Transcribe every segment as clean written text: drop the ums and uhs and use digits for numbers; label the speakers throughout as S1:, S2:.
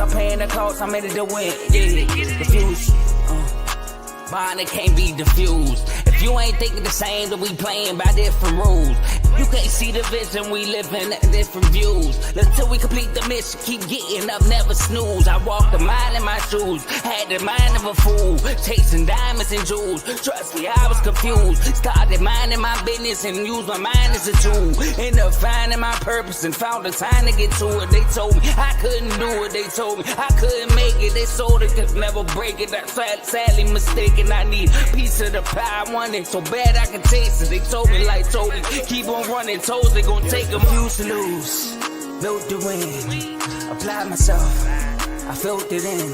S1: I'm paying the cost, I'm in it to win. Yeah, refuse. Bond that can't be diffused. If you ain't thinking the same, then we playing by different rules. You can't see the vision, we living at different views. Until we complete the mission, keep getting up, never snooze. I walk the mile in my shoes, had the mind of a fool, chasing diamonds and jewels. Trust me, I was confused. Started minding my business and used my mind as a tool. Ended up finding my purpose and found the time to get to it. They told me I couldn't do it. They told me I couldn't make it. They sold it, could never break it. That's sadly mistaken. I need a piece of the pie. I want it so bad I can taste it. They told me like Toby, keep on running toes. They gon' take them. Used to lose, built to win. Applied myself, I felt it in.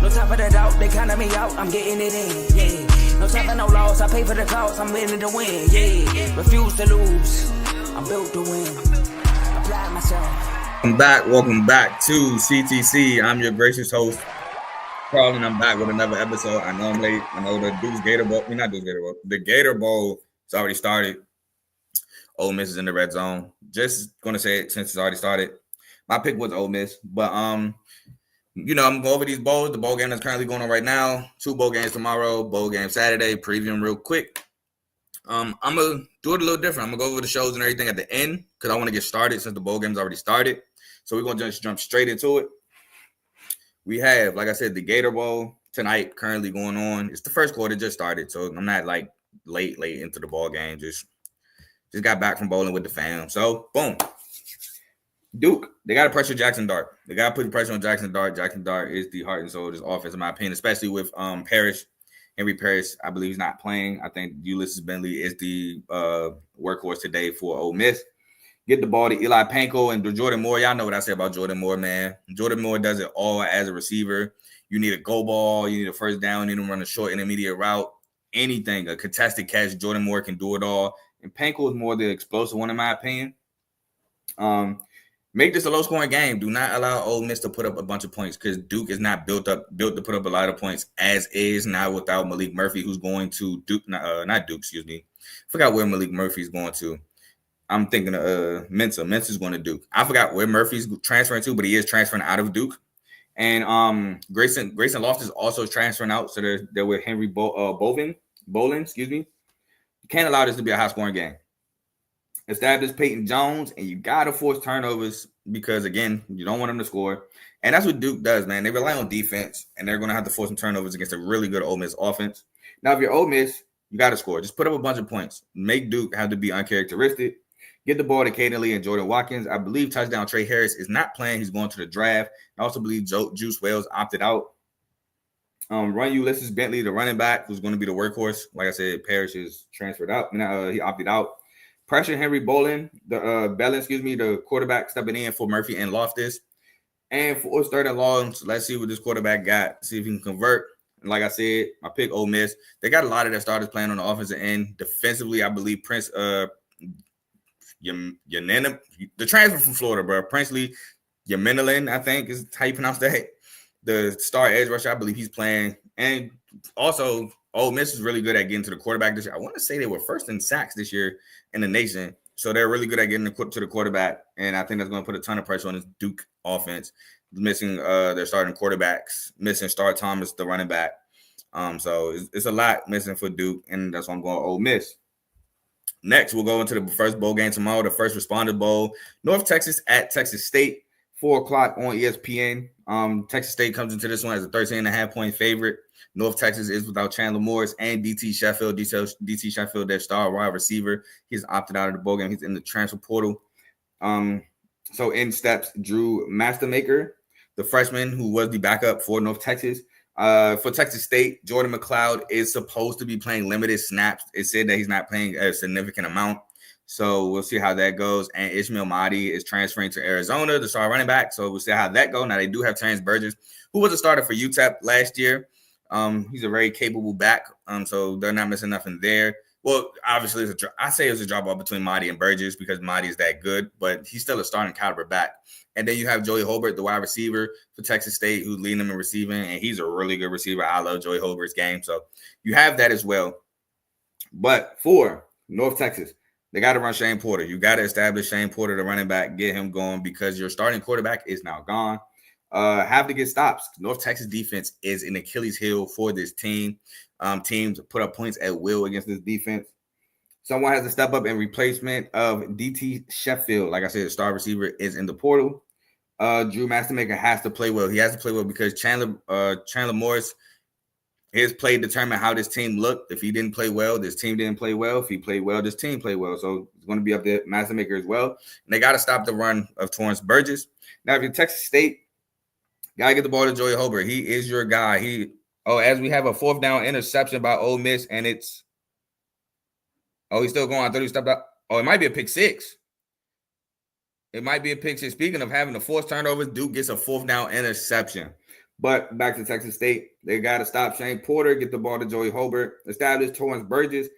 S1: No time for the doubt, they counted me out. I'm getting it in. Yeah, no time for no loss. I pay for the cost. I'm winning to win. Yeah, refuse to lose. I'm built to win. Applied myself.
S2: Welcome back to CTC. I'm your gracious host, Carl, and I'm back with another episode. I know I'm late. I know the Duke's Gator Bowl. Not Duke's Gator Bowl. The Gator Bowl has already started. Ole Miss is in the red zone. Just going to say it since it's already started. My pick was Ole Miss. But, I'm going to go over these bowls. The bowl game that's currently going on right now. 2 bowl games tomorrow. Bowl game Saturday. Preview them real quick. I'm going to do it a little different. I'm going to go over the shows and everything at the end because I want to get started since the bowl game's already started. So we're going to just jump straight into it. We have, like I said, the Gator Bowl tonight currently going on. It's the first quarter, just started, so I'm not like late into the ball game. Just got back from bowling with the fam. So, boom. Duke, they got to pressure Jackson Dart. They got to put pressure on Jackson Dart. Jackson Dart is the heart and soul of this offense, in my opinion, especially with Parrish. Henry Parrish, I believe he's not playing. I think Ulysses Bentley is the workhorse today for Ole Miss. Get the ball to Eli Panko and Jordan Moore. Y'all know what I say about Jordan Moore, man. Jordan Moore does it all as a receiver. You need a go ball. You need a first down. You need to run a short intermediate route. Anything, a contested catch. Jordan Moore can do it all. And Panko is more the explosive one, in my opinion. Make this a low-scoring game. Do not allow Ole Miss to put up a bunch of points because Duke is not built to put up a lot of points as is. Now without Malik Murphy, who's going to Duke. Not Duke, excuse me. Forgot where Malik Murphy's going to. I'm thinking of Mensa. Mensa's going to Duke. I forgot where Murphy's transferring to, but he is transferring out of Duke. And Grayson Loftus also transferring out. So they're with Henry Bolin, excuse me. You can't allow this to be a high-scoring game. Establish Peyton Jones, and you got to force turnovers because, again, you don't want them to score. And that's what Duke does, man. They rely on defense, and they're going to have to force some turnovers against a really good Ole Miss offense. Now, if you're Ole Miss, you got to score. Just put up a bunch of points. Make Duke have to be uncharacteristic. Get the ball to Caden Lee and Jordan Watkins. I believe touchdown Trey Harris is not playing. He's going to the draft. I also believe Juice Wells opted out. Run Ulysses Bentley, the running back, who's going to be the workhorse. Like I said, Parrish is transferred out. He opted out. Pressure Henry Bellin, the quarterback stepping in for Murphy and Loftus. And for 3rd and long, let's see what this quarterback got. See if he can convert. And like I said, I pick Ole Miss. They got a lot of their starters playing on the offensive end. Defensively, I believe Prince Yanina, the transfer from Florida, bro. Princely Yaminalin, I think is how you pronounce that. The star edge rusher, I believe he's playing. And also, Ole Miss is really good at getting to the quarterback this year. I want to say they were first in sacks this year in the nation. So they're really good at getting to the quarterback. And I think that's going to put a ton of pressure on this Duke offense. Missing their starting quarterbacks, missing Star Thomas, the running back. So it's a lot missing for Duke, and that's why I'm going Ole Miss. Next, we'll go into the first bowl game tomorrow, the First Responder Bowl. North Texas at Texas State, 4 o'clock on ESPN. Texas State comes into this one as a 13.5-point favorite. North Texas is without Chandler Morris and DT Sheffield. DT Sheffield, their star wide receiver. He's opted out of the bowl game. He's in the transfer portal. So in steps Drew Mastermaker, the freshman who was the backup for North Texas. For Texas State, Jordan McLeod is supposed to be playing limited snaps. It said that he's not playing a significant amount. So we'll see how that goes. And Ishmael Mahdi is transferring to Arizona, the star running back. So we'll see how that goes. Now, they do have Terrence Burgess, who was a starter for UTEP last year. He's a very capable back. So they're not missing nothing there. Well, obviously, I say it's a drop off between Mahdi and Burgess because Mahdi is that good, but he's still a starting caliber back. And then you have Joey Hobart, the wide receiver for Texas State, who's leading them in receiving, and he's a really good receiver. I love Joey Hobart's game. So you have that as well. But for North Texas, they got to run Shane Porter. You got to establish Shane Porter, the running back, get him going because your starting quarterback is now gone. have to get stops. North Texas defense is an Achilles heel for this team. Teams put up points at will against this defense. Someone has to step up in replacement of DT Sheffield. Like I said, the star receiver is in the portal. Drew Mastermaker has to play well. He has to play well because Chandler Morris, his play determined how this team looked. If he didn't play well, this team didn't play well. If he played well, this team played well. So it's going to be up to Mastermaker as well. And they got to stop the run of Torrance Burgess. Now, if you're Texas State, got to get the ball to Joey Hobart. He is your guy. As we have a 4th down interception by Ole Miss, and it's he's still going. I thought he stepped out. It might be a pick 6. It might be a pick 6. Speaking of having the forced turnovers, Duke gets a 4th down interception. But back to Texas State, they got to stop Shane Porter, get the ball to Joey Hobart, establish Torrance Burgess.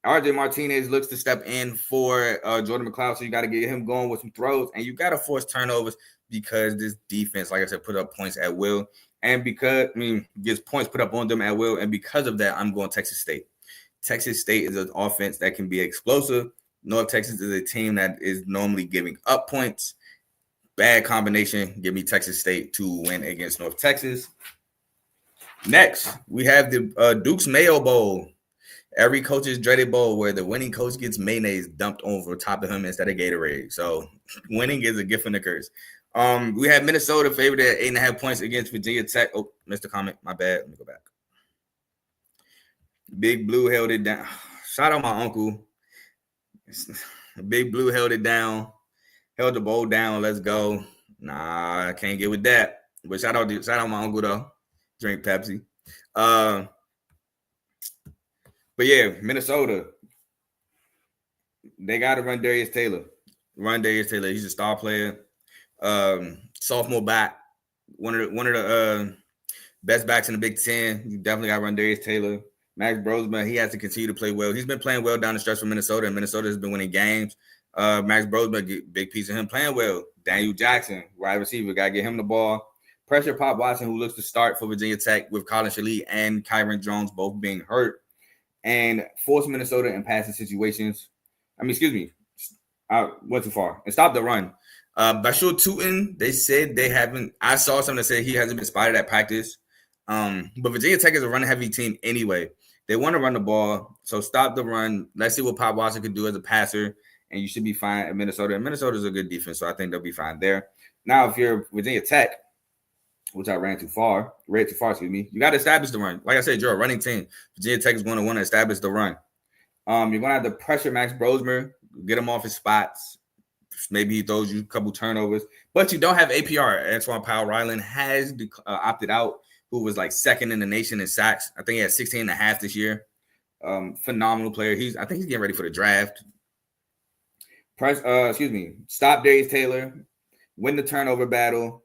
S2: RJ Martinez looks to step in for Jordan McLeod, so you got to get him going with some throws, and you got to force turnovers because this defense, like I said, put up points at will, and gets points put up on them at will, and because of that, I'm going Texas State. Texas State is an offense that can be explosive. North Texas is a team that is normally giving up points. Bad combination. Give me Texas State to win against North Texas. Next, we have the Duke's Mayo Bowl. Every coach's dreaded bowl where the winning coach gets mayonnaise dumped over top of him instead of Gatorade. So winning is a gift and a curse. We have Minnesota favored at 8.5 points against Virginia Tech. Oh, missed a comment. My bad. Let me go back. Big Blue held it down. Shout out my uncle. Big Blue held it down. Held the bowl down. Let's go. Nah, I can't get with that. But shout out my uncle though. Drink Pepsi. But yeah, Minnesota. They got to run Darius Taylor. He's a star player. Sophomore back. One of the best backs in the Big Ten. You definitely got to run Darius Taylor. Max Brosman, he has to continue to play well. He's been playing well down the stretch for Minnesota, and Minnesota has been winning games. Max Brosman, big piece of him playing well. Daniel Jackson, wide receiver, got to get him the ball. Pressure Pop Watson, who looks to start for Virginia Tech with Colin Shalee and Kyron Jones both being hurt. And force Minnesota in passing situations. Went too far. And stop the run. Bashir Tootin, they said they haven't. I saw something that said he hasn't been spotted at practice. But Virginia Tech is a run-heavy team anyway. They want to run the ball, so stop the run. Let's see what Pop Watson could do as a passer, and you should be fine at Minnesota. And Minnesota's a good defense, so I think they'll be fine there. Now, if you're Virginia Tech, which I read too far, you got to establish the run. Like I said, you're a running team. Virginia Tech is going to want to establish the run. You're going to have to pressure Max Brosmer, get him off his spots. Maybe he throws you a couple turnovers, but you don't have APR. That's why Powell Ryland has opted out, who was like second in the nation in sacks. I think he had 16.5 this year. Phenomenal player. I think he's getting ready for the draft. Stop Darius Taylor, win the turnover battle,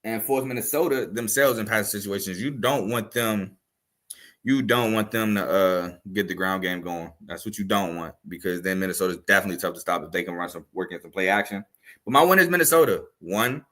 S2: and force Minnesota themselves in passing situations. You don't want them to get the ground game going. That's what you don't want, because then Minnesota's definitely tough to stop if they can work in some play action. But my win is Minnesota. One,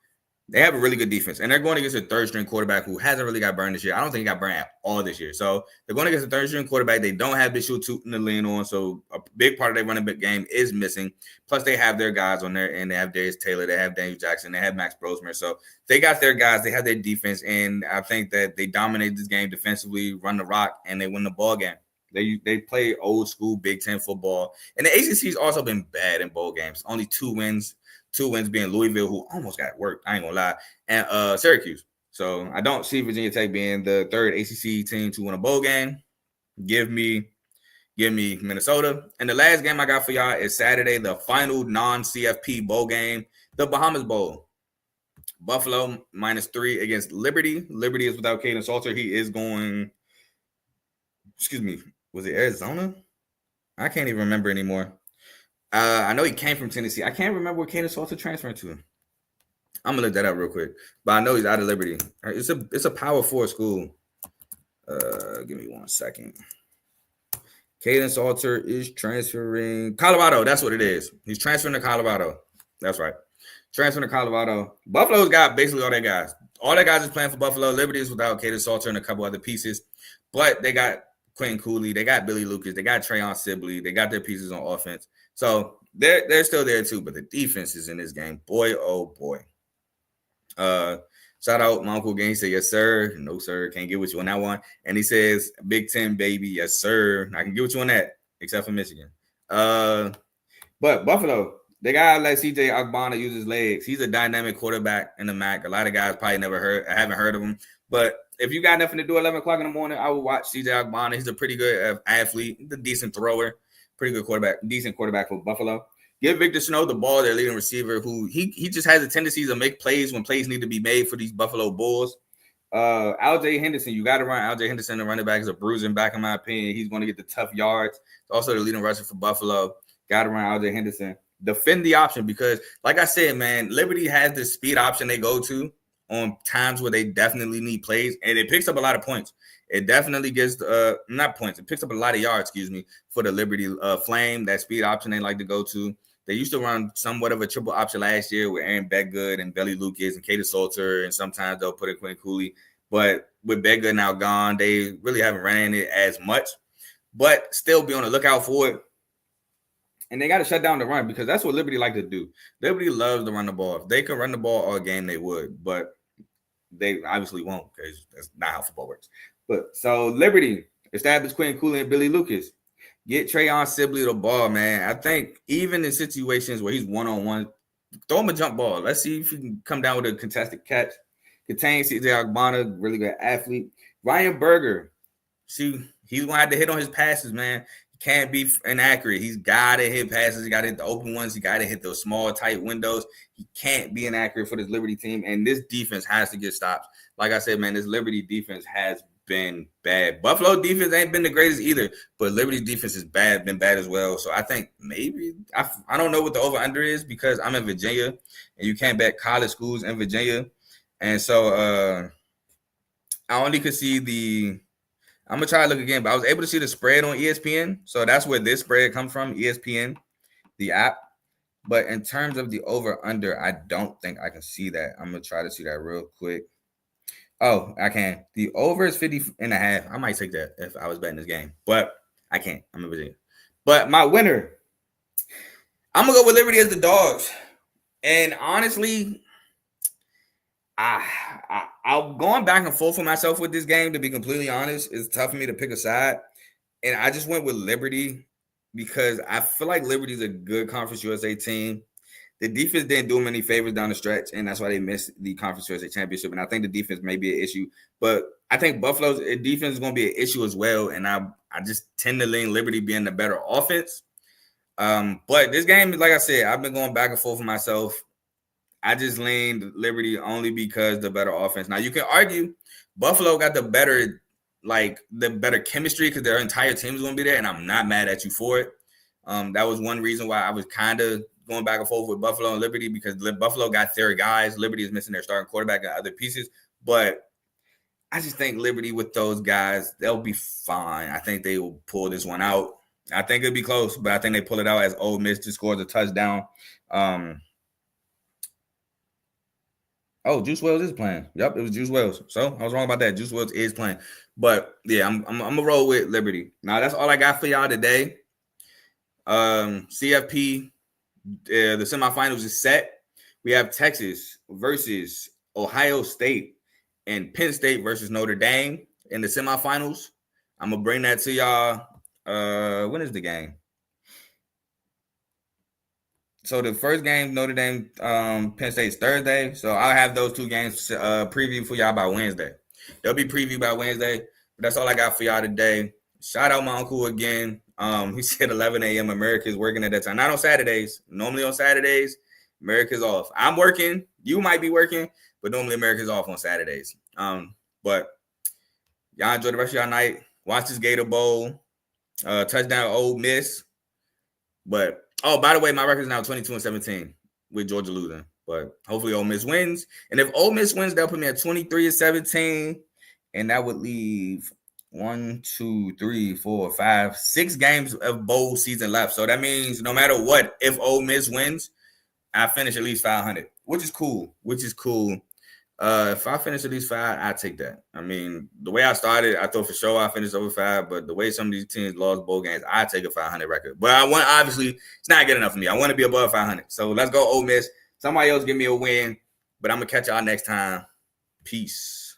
S2: they have a really good defense, and they're going against a third-string quarterback who hasn't really got burned this year. I don't think he got burned at all this year. So they're going against a third-string quarterback. They don't have Bishop Tootin to lean on, so a big part of their running back game is missing. Plus, they have their guys on there, and they have Darius Taylor, they have Daniel Jackson, they have Max Brosmer. So they got their guys. They have their defense, and I think that they dominate this game defensively, run the rock, and they win the ball game. They play old-school Big Ten football. And the ACC's also been bad in bowl games. Only 2 wins. 2 wins being Louisville, who almost got worked, I ain't gonna lie, and Syracuse. So I don't see Virginia Tech being the third ACC team to win a bowl game. Give me Minnesota. And the last game I got for y'all is Saturday, the final non-CFP bowl game, the Bahamas Bowl. Buffalo -3 against Liberty. Liberty is without Caden Salter. He is going, was it Arizona? I can't even remember anymore. I know he came from Tennessee. I can't remember where Caden Salter transferred to. I'm gonna look that up real quick. But I know he's out of Liberty. It's a Power 4 school. Give me 1 second. Caden Salter is transferring Colorado. That's what it is. He's transferring to Colorado. That's right. Transferring to Colorado. Buffalo's got basically all their guys. All their guys is playing for Buffalo. Liberty is without Caden Salter and a couple other pieces. But they got Quentin Cooley. They got Billy Lucas. They got Trayon Sibley. They got their pieces on offense. So they're still there too, but the defense is in this game. Boy, oh boy. Shout out my Uncle again. He said, yes, sir. No, sir. Can't get with you on that one. And he says, Big Ten, baby. Yes, sir. I can get with you on that, except for Michigan. But Buffalo, they got to let CJ Agbana use his legs. He's a dynamic quarterback in the MAC. A lot of guys probably haven't heard of him. But if you got nothing to do 11 o'clock in the morning, I would watch CJ Agbana. He's a pretty good athlete. He's a decent thrower. Pretty good quarterback. Decent quarterback for Buffalo. Give Victor Snow the ball, their leading receiver, who he just has a tendency to make plays when plays need to be made for these Buffalo Bulls. L.J. Henderson, you got to run L.J. Henderson. The running back is a bruising back, in my opinion. He's going to get the tough yards. He's also the leading rusher for Buffalo. Got to run L.J. Henderson. Defend the option because, like I said, man, Liberty has the speed option they go to on times where they definitely need plays, and it picks up a lot of points. It definitely gets not points. It picks up a lot of yards, for the Liberty Flame, that speed option they like to go to. They used to run somewhat of a triple option last year with Aaron Bedgood and Belly Lucas and Katie Salter, and sometimes they'll put in Quinn Cooley. But with Bedgood now gone, they really haven't ran it as much. But still be on the lookout for it. And they got to shut down the run because that's what Liberty like to do. Liberty loves to run the ball. If they could run the ball all game, they would. But they obviously won't because that's not how football works. But so Liberty establish Quinn Cooley and Billy Lucas. Get Trayon Sibley the ball, man. I think even in situations where he's one-on-one, throw him a jump ball. Let's see if he can come down with a contested catch. Contain CJ Agbana, really good athlete. Ryan Berger. See, he's going to have to hit on his passes, man. He can't be inaccurate. He's got to hit passes. He got to hit the open ones. He got to hit those small, tight windows. He can't be inaccurate for this Liberty team. And this defense has to get stops. Like I said, man, this Liberty defense has been bad. Buffalo defense ain't been the greatest either, but Liberty defense is been bad as well. So I think maybe I don't know what the over-under is because I'm in Virginia, and you can't bet college schools in Virginia. And so I only could see I'm going to try to look again, but I was able to see the spread on ESPN. So that's where this spread comes from, ESPN, the app. But in terms of the over-under, I don't think I can see that. I'm going to try to see that real quick. Oh, I can. The over is 50.5. I might take that if I was betting this game, but I can't. I'm in Virginia. But my winner, I'm going to go with Liberty as the dogs. And honestly, I'm going back and forth for myself with this game, to be completely honest. It's tough for me to pick a side. And I just went with Liberty because I feel like Liberty is a good Conference USA team. The defense didn't do them any favors down the stretch, and that's why they missed the Conference USA Championship. And I think the defense may be an issue. But I think Buffalo's defense is going to be an issue as well. And I just tend to lean Liberty being the better offense. But this game, like I said, I've been going back and forth for myself. I just leaned Liberty only because the better offense. Now, you can argue Buffalo got the better chemistry because their entire team is going to be there, and I'm not mad at you for it. That was one reason why I was kind of going back and forth with Buffalo and Liberty because Buffalo got their guys. Liberty is missing their starting quarterback and other pieces. But I just think Liberty with those guys, they'll be fine. I think they will pull this one out. I think it'll be close, but I think they pull it out as Ole Miss just scores a touchdown. Juice Wells is playing. Yep, it was Juice Wells. So I was wrong about that. Juice Wells is playing. But yeah, I'm gonna roll with Liberty. Now that's all I got for y'all today. CFP, the semifinals is set. We have Texas versus Ohio State and Penn State versus Notre Dame in the semifinals. I'm gonna bring that to y'all. When is the game? So the first game, Notre Dame, Penn State is Thursday. So I'll have those two games preview for y'all by Wednesday. They'll be previewed by Wednesday. But that's all I got for y'all today. Shout out my uncle again. He said 11 a.m. America's working at that time. Not on Saturdays. Normally on Saturdays, America's off. I'm working. You might be working, but normally America's off on Saturdays. But y'all enjoy the rest of y'all night. Watch this Gator Bowl. Touchdown Ole Miss. But by the way, my record is now 22-17 with Georgia losing. But hopefully Ole Miss wins. And if Ole Miss wins, they'll put me at 23-17. And that would leave 6 games of bowl season left. So that means no matter what, if Ole Miss wins, I finish at least 500, which is cool. If I finish at least 5, I take that. I mean, the way I started, I thought for sure I finished over 5, but the way some of these teams lost bowl games, I take a 500 record. But obviously, it's not good enough for me. I want to be above 500. So let's go Ole Miss. Somebody else give me a win, but I'm going to catch y'all next time. Peace.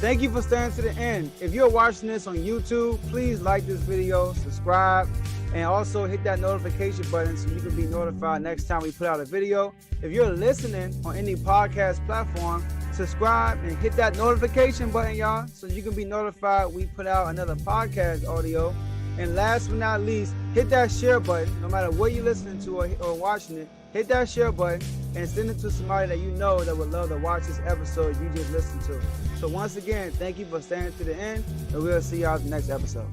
S3: Thank you for staying to the end. If you're watching this on YouTube, please like this video, subscribe, and also hit that notification button so you can be notified next time we put out a video. If you're listening on any podcast platform, subscribe and hit that notification button, y'all, so you can be notified we put out another podcast audio. And last but not least, hit that share button. No matter what you're listening to or watching it, hit that share button and send it to somebody that you know that would love to watch this episode you just listened to. So once again, thank you for staying to the end, and we'll see y'all in the next episode.